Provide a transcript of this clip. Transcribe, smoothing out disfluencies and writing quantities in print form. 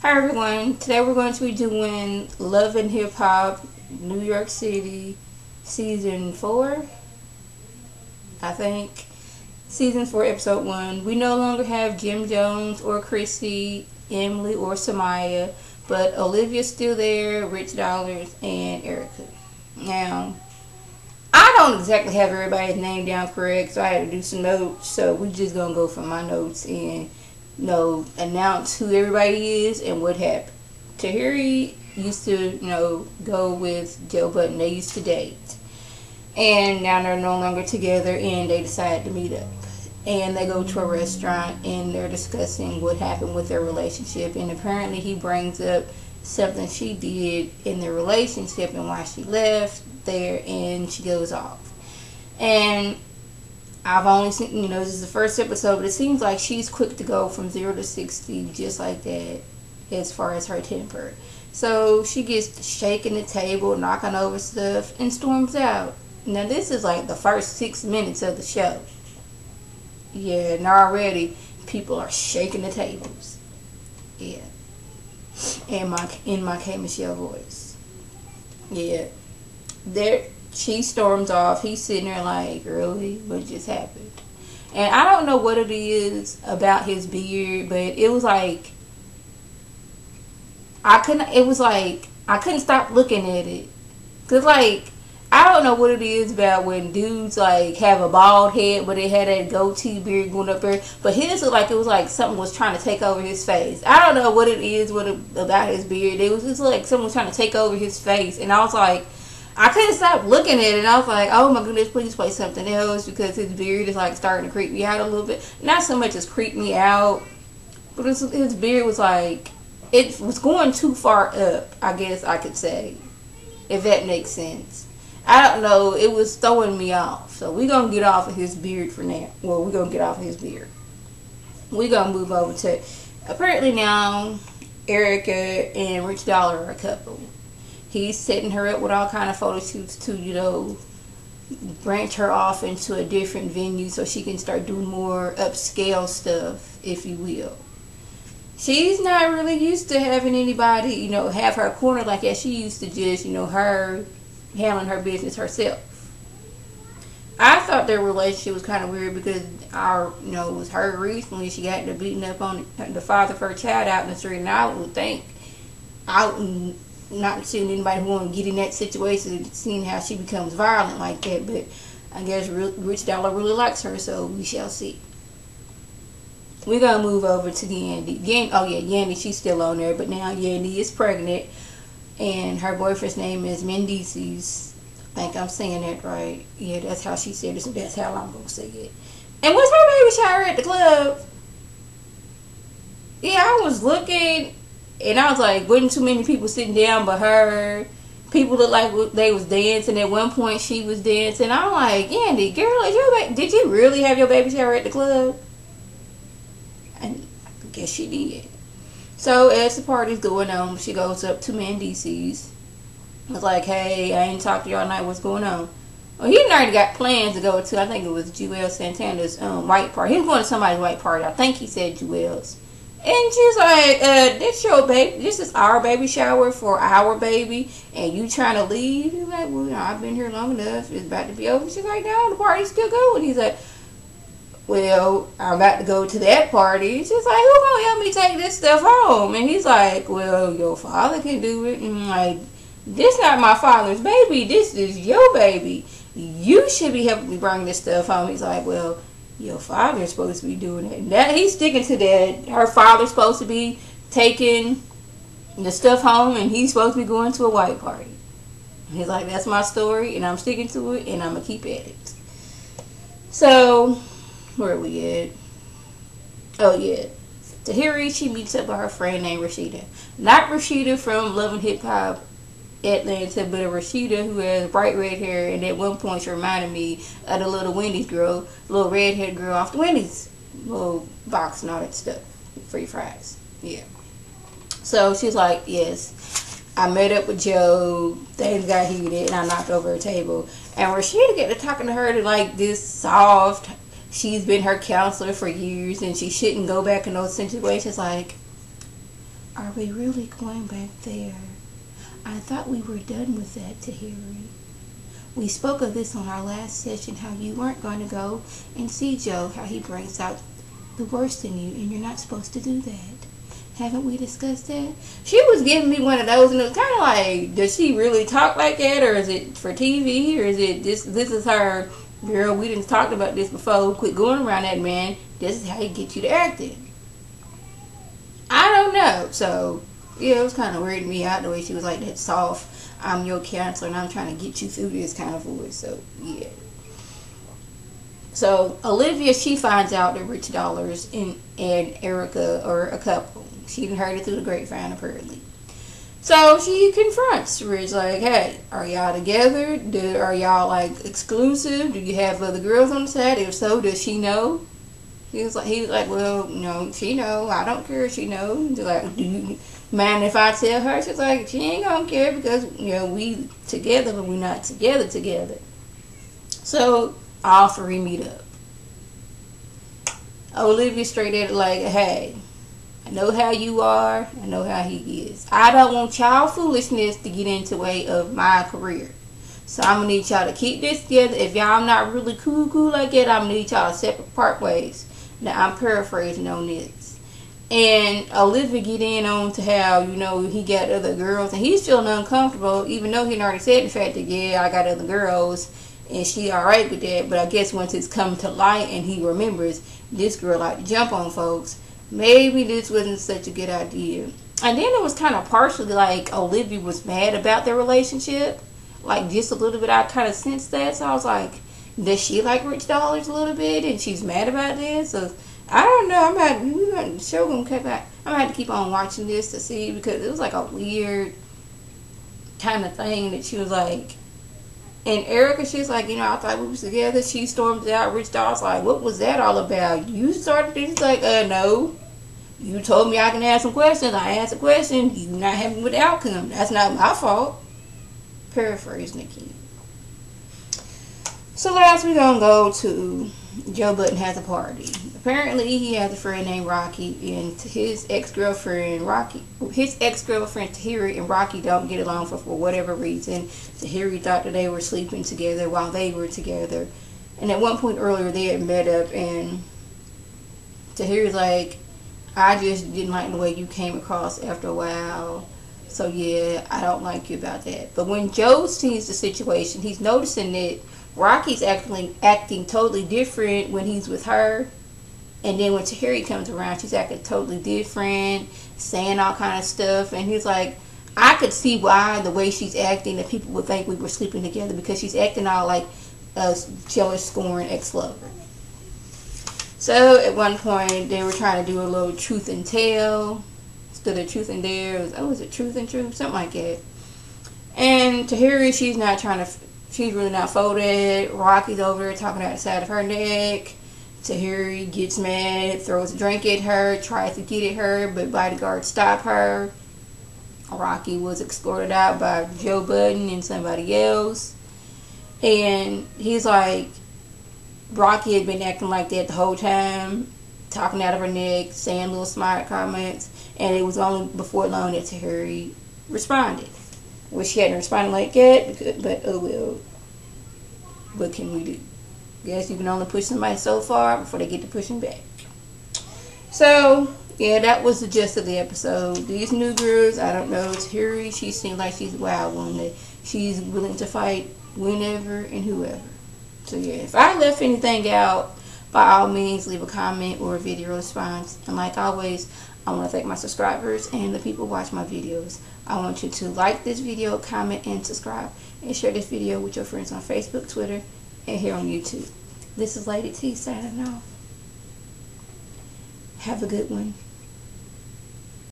Hi everyone, today we're going to be doing Love and Hip Hop New York City Season 4, I think. Season 4, Episode 1. We no longer have Jim Jones or Chrissy, Emily or Samaya, but Olivia's still there, Rich Dollars, and Erica. Now, I don't exactly have everybody's name down correct, so I had to do some notes, so we're just going to go from my notes and announce who everybody is and what happened. Tahiri used to, go with Joe Budden. They used to date. And now they're no longer together and they decide to meet up. And they go to a restaurant and they're discussing what happened with their relationship. And apparently he brings up something she did in their relationship and why she left there, and she goes off. And I've only seen, this is the first episode, but it seems like she's quick to go from 0 to 60 just like that as far as her temper. So she gets shaking the table, knocking over stuff, and storms out. Now this is like the first 6 minutes of the show. Yeah, and already people are shaking the tables. Yeah. In my K. Michelle voice. Yeah. She storms off. He's sitting there like, really? What just happened? And I don't know what it is about his beard, but it was like I couldn't stop looking at it. Cause like I don't know what it is about when dudes like have a bald head, but they had that goatee beard going up there. But his looked like it was like something was trying to take over his face. I don't know what it is about his beard. It was just like someone was trying to take over his face, and I was like, I couldn't stop looking at it, and I was like, oh my goodness, please play something else, because his beard is like starting to creep me out a little bit. Not so much as creep me out, but his beard was like, it was going too far up, I guess I could say, if that makes sense. I don't know, it was throwing me off. So we're going to get off of his beard for now. Well, we're going to get off of his beard. We're going to move over to, apparently now, Erica and Rich Dollar are a couple. He's setting her up with all kind of photo shoots to, branch her off into a different venue so she can start doing more upscale stuff, if you will. She's not really used to having anybody, have her corner like that. She used to just, her handling her business herself. I thought their relationship was kind of weird because it was her recently. She got to beating up on the father of her child out in the street, and I would think, not seeing anybody who want to get in that situation, seeing how she becomes violent like that. But I guess Rich Dollar really likes her, so we shall see. We're gonna move over to Yandy. Yandy, she's still on there, but now Yandy is pregnant. And her boyfriend's name is Mendices. I think I'm saying that right. Yeah, that's how she said it, so that's how I'm going to say it. And what's her baby shower at the club? Yeah, I was looking, and I was like, wasn't too many people sitting down but her. People looked like they was dancing. At one point, she was dancing. I'm like, Yandy, girl, did you really have your baby shower at the club? And I guess she did. So as the party's going on, she goes up to Mendices. Was like, hey, I ain't talked to y'all night. What's going on? Well, he already got plans to go to, I think it was Juelz Santana's white party. He was going to somebody's white party. I think he said Juelz. And she's like, this your baby. This is our baby shower for our baby, and you trying to leave? He's like, well, I've been here long enough. It's about to be over. She's like, no, the party's still going. He's like, well, I'm about to go to that party. She's like, who gonna help me take this stuff home? And he's like, well, your father can do it. And I'm like, this not my father's baby. This is your baby. You should be helping me bring this stuff home. He's like, well, your father's supposed to be doing it. And that he's sticking to that. Her father's supposed to be taking the stuff home, and he's supposed to be going to a white party. He's like, that's my story, and I'm sticking to it, and I'm gonna keep at it. So where are we at? Oh yeah, Tahiri, she meets up with her friend named Rashida. Not Rashida from Love and Hip Hop Atlanta, but a Rashida who has bright red hair, and at one point she reminded me of the little Wendy's girl, little redhead girl off the Wendy's little box and all that stuff, free fries. Yeah. So she's like, yes, I met up with Joe, things got heated, and I knocked over her table. And Rashida get to talking to her to like this soft, she's been her counselor for years, and she shouldn't go back in those situations. Like, Are we really going back there? I thought we were done with that, Tahiri. We spoke of this on our last session, how you weren't going to go and see Joe, how he brings out the worst in you, and you're not supposed to do that. Haven't we discussed that? She was giving me one of those, and it was kind of like, does she really talk like that, or is it for TV, or is it this is her, girl, we didn't talk about this before, quit going around that man, this is how he get you to acting. I don't know. So, yeah, it was kind of weirding me out the way she was like that soft, I'm your counselor and I'm trying to get you through this kind of voice. So, yeah. So, Olivia, she finds out that Rich Dollars and Erica are a couple. She heard it through the grapevine, apparently. So, she confronts Rich, like, hey, are y'all together? Are y'all, like, exclusive? Do you have other girls on the side? If so, does she know? He was like, well, no, she know. I don't care if she know. They're like, do you mind if I tell her? She's like, she ain't gonna care because, we together, but we're not together. So, all three meet up. Olivia straight at it like, hey, I know how you are. I know how he is. I don't want y'all foolishness to get in the way of my career. So, I'm gonna need y'all to keep this together. If y'all not really cool like that, I'm gonna need y'all to separate part ways. Now, I'm paraphrasing on this. And Olivia get in on to how, he got other girls. And he's feeling uncomfortable, even though he already said the fact that, yeah, I got other girls. And she alright with that. But I guess once it's come to light and he remembers this girl like to jump on folks, maybe this wasn't such a good idea. And then it was kind of partially like Olivia was mad about their relationship. Like, just a little bit. I kind of sensed that. So I was like, does she like Rich Dollars a little bit and she's mad about this? So I don't know. I'm gonna have to keep on watching this to see, because it was like a weird kind of thing that she was like. And Erica, she's like, I thought we was together. She storms out. Rich Dollars like, what was that all about? You started this? Like, no. You told me I can ask some questions. I asked a question. You not happy with the outcome. That's not my fault. Paraphrase, Nikki. So last we gonna go to Joe Budden has a party. Apparently he has a friend named Rocky, and his ex-girlfriend Tahiri and Rocky don't get along for whatever reason. Tahiri thought that they were sleeping together while they were together. And at one point earlier they had met up, and Tahiri's like, I just didn't like the way you came across after a while. So yeah, I don't like you about that. But when Joe sees the situation, he's noticing that Rocky's acting totally different when he's with her. And then when Tahiri comes around, she's acting totally different, saying all kind of stuff. And he's like, I could see why the way she's acting that people would think we were sleeping together, because she's acting all like a jealous, scorned ex-lover. So at one point, they were trying to do a little truth and tale. Instead of truth and dare, was it truth and truth? Something like that. And Tahiri, she's really not folded. Rocky's over there talking out the side of her neck. Tahiri gets mad, throws a drink at her, tries to get at her, but bodyguards stop her. Rocky was escorted out by Joe Budden and somebody else. And he's like, Rocky had been acting like that the whole time, talking out of her neck, saying little smart comments, and it was only before long that Tahiri responded. Wish she hadn't responded like that, but oh well. What can we do? Guess you can only push somebody so far before they get to pushing back. So, yeah, that was the gist of the episode. These new girls, I don't know, Tahiri, she seems like she's a wild one. That she's willing to fight whenever and whoever. So, yeah, if I left anything out, by all means, leave a comment or a video response. And like always, I want to thank my subscribers and the people who watch my videos. I want you to like this video, comment, and subscribe. And share this video with your friends on Facebook, Twitter, and here on YouTube. This is Lady T signing off. Have a good one.